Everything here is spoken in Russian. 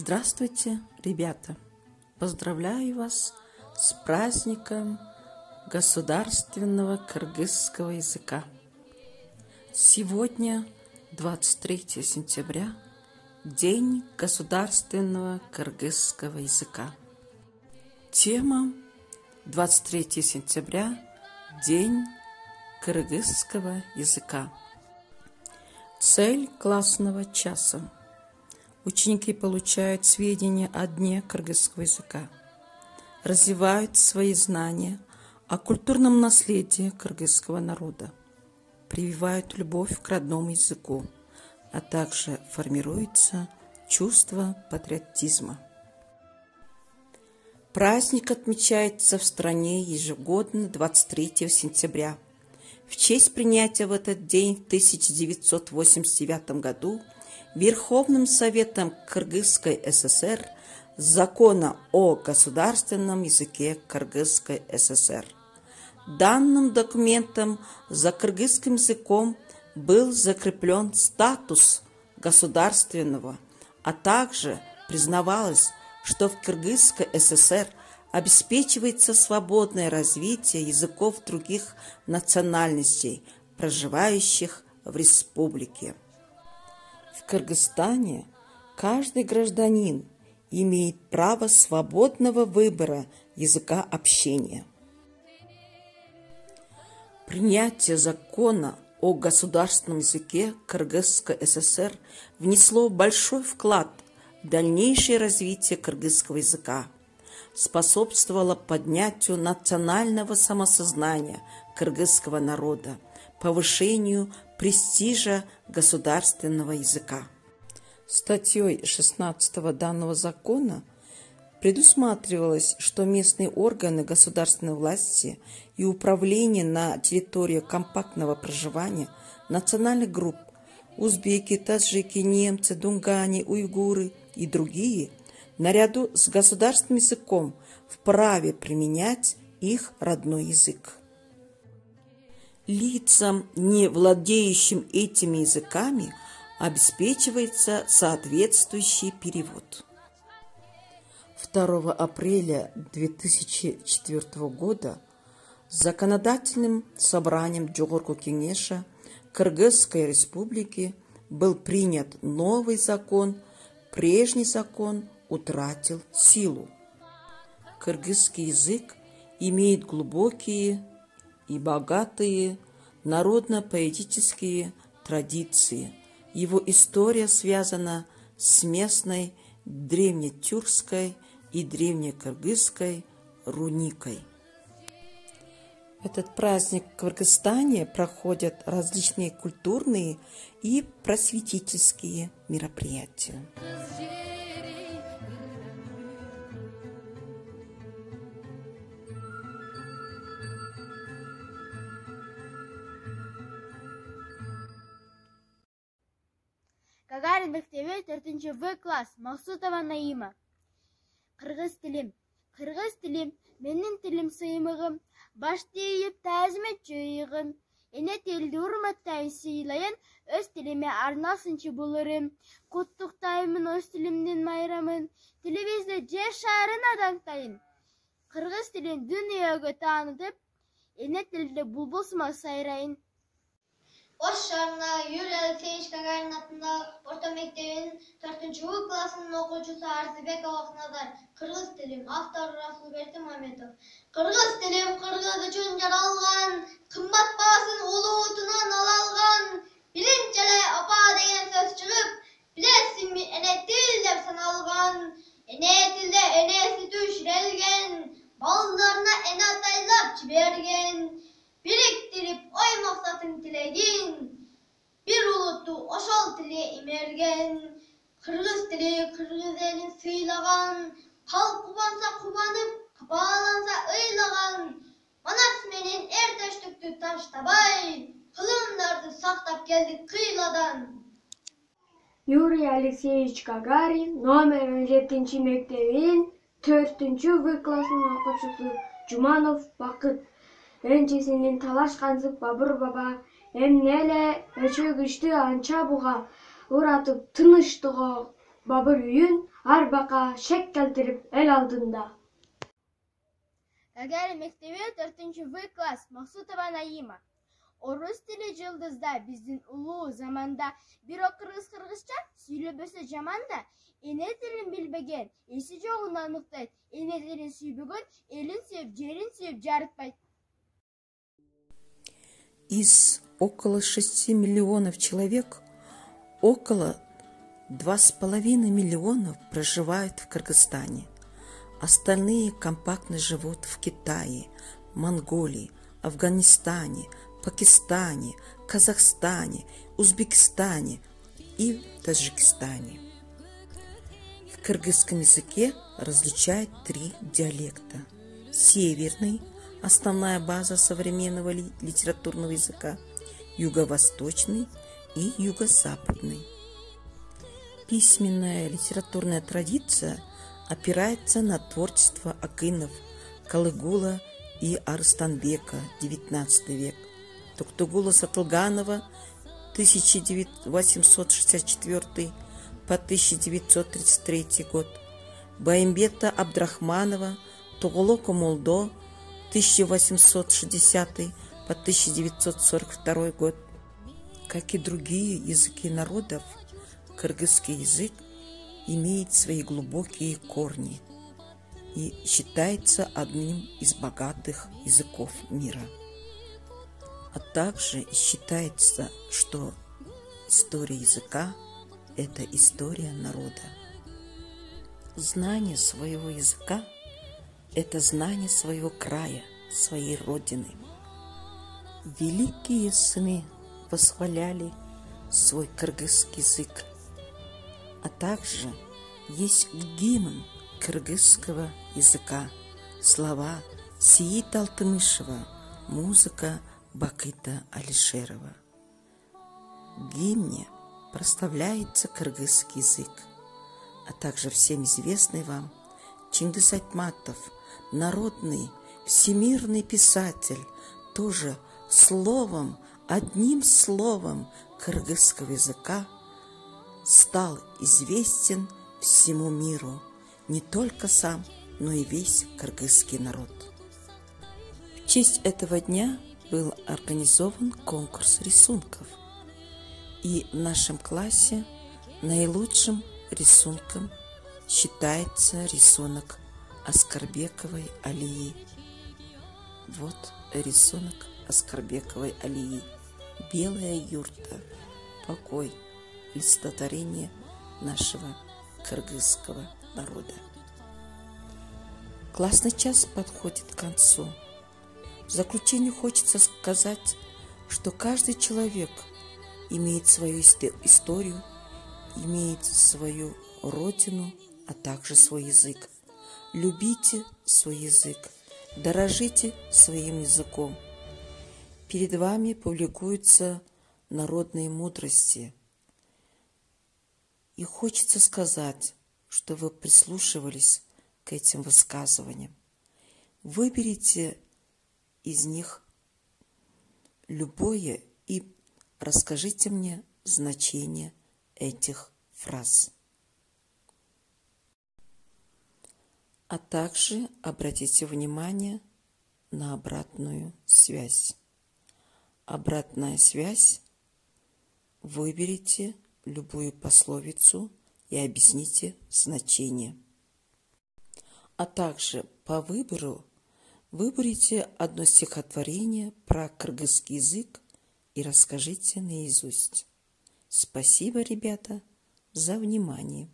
Здравствуйте, ребята! Поздравляю вас с праздником государственного кыргызского языка. Сегодня 23 сентября, День государственного кыргызского языка. Тема 23 сентября, День кыргызского языка. Цель классного часа. Ученики получают сведения о Дне кыргызского языка, развивают свои знания о культурном наследии кыргызского народа, прививают любовь к родному языку, а также формируется чувство патриотизма. Праздник отмечается в стране ежегодно 23 сентября. В честь принятия в этот день в 1989 году Верховным Советом Кыргызской ССР закона о государственном языке Кыргызской ССР. Данным документом за кыргызским языком был закреплен статус государственного, а также признавалось, что в Кыргызской ССР обеспечивается свободное развитие языков других национальностей, проживающих в республике. В Кыргызстане каждый гражданин имеет право свободного выбора языка общения. Принятие закона о государственном языке Кыргызской ССР внесло большой вклад в дальнейшее развитие кыргызского языка, способствовало поднятию национального самосознания кыргызского народа, повышению престижа государственного языка. Статьей 16 данного закона предусматривалось, что местные органы государственной власти и управления на территории компактного проживания национальных групп узбеки, таджики, немцы, дунгане, уйгуры и другие наряду с государственным языком вправе применять их родной язык. Лицам, не владеющим этими языками, обеспечивается соответствующий перевод. 2 апреля 2004 года Законодательным собранием Жогорку Кеңеша Кыргызской Республики был принят новый закон, прежний закон утратил силу. Кыргызский язык имеет глубокие и богатые народно-поэтические традиции. Его история связана с местной древнетюркской и древнекыргызской руникой. Этот праздник в Кыргызстане проходят различные культурные и просветительские мероприятия. Гагарин мектеби 4 В класс. Максутова Наима. Кыргыз тилим. Кыргыз тилим, менин тилим сыймыгым. Башты ийип таазим этчү ыйыгым. Эне тилди урматтайын сыйлайын, өз тилиме арнасынчы булырым. Куттуктаймын өз тилимдин майрамын. Телевизде жер шарын адаңтайын. Кыргыз тилин дүйнөгө таанытып, эне тилде булбулсума сайрайын. Ош шаарына Юрий Алексеевич Гагарин атындагы орто мектебинин 4 классынын окуучусу Арзыбек Алакназар. Кыргыз тилим. Автор Расулберди Маметов. Кыргыз тилим кыргыз үчүн жаралган, кымбат баасын улуу утунан ала алган. Билинч эле апа деген сөз чыгып, билесиңби эне тил деп саналган. Эне тилде энеси түшүрөлгөн, балдарына эне атайлап жиберген. Бириктирип ой максатын тилегин, бир улутту ошол тиле имерген. Кыргыз тили кыргыз элин сыйлаган, калк кубанса кубанып, капааланса ыйлаган. Манас менен эр төштүктү таштабай, кылымдарды сактап келдик кыйладан. Юрий Алексеевич Гагарин номер 17 мектебинин 4 В классынын окуучусу Жуманов Бакыт. Энчесинин талашкансып Бабыр баба эмне эле өчөгүчтү анча буга уратып тыныштыгы Бабыр үйүн арбака шек келтирип эл алдында. Гагарин мектеби 4-В класс. Максутова Наима. Орус тили жылдызда биздин улуу заманда бирок кыргызча сүйлөбөсө жаманда, эне тилин билбеген эси жогун аныктайт. Эне тилин сүйбөгөн элин сүйүп, жерин сүйүп жарытпайт. Из около 6 миллионов человек около 2,5 миллионов проживают в Кыргызстане. Остальные компактно живут в Китае, Монголии, Афганистане, Пакистане, Казахстане, Узбекистане и Таджикистане. В кыргызском языке различают 3 диалекта. Северный – основная база современного литературного языка, юго-восточный и юго-западный. Письменная литературная традиция опирается на творчество Акынов, Калыгула и Арыстанбека, XIX век, Токтугула Сатылганова, 1864 по 1933 год, Байымбета Абдрахманова, Тоголоко Молдо, 1860 по 1942 год. Как и другие языки народов, кыргызский язык имеет свои глубокие корни и считается одним из богатых языков мира. А также считается, что история языка – это история народа. Знание своего языка – это знание своего края, своей родины. Великие сыны восхваляли свой кыргызский язык, а также есть гимн кыргызского языка, слова Сиит Алтымышева, музыка Бакыта Алишерова. В гимне прославляется кыргызский язык, а также всем известный вам Чингис Айтматов, народный, всемирный писатель, тоже словом, одним словом кыргызского языка стал известен всему миру, не только сам, но и весь кыргызский народ. В честь этого дня был организован конкурс рисунков, и в нашем классе наилучшим рисунком считается рисунок Аскарбековой Алии. Вот рисунок Аскарбековой Алии. Белая юрта, покой, олицетворение нашего кыргызского народа. Классный час подходит к концу. В заключение хочется сказать, что каждый человек имеет свою историю, имеет свою родину, а также свой язык. Любите свой язык, дорожите своим языком. Перед вами публикуются народные мудрости. И хочется сказать, что вы прислушивались к этим высказываниям. Выберите из них любое и расскажите мне значение этих фраз. А также обратите внимание на обратную связь. Обратная связь. Выберите любую пословицу и объясните значение. А также по выбору выберите одно стихотворение про кыргызский язык и расскажите наизусть. Спасибо, ребята, за внимание.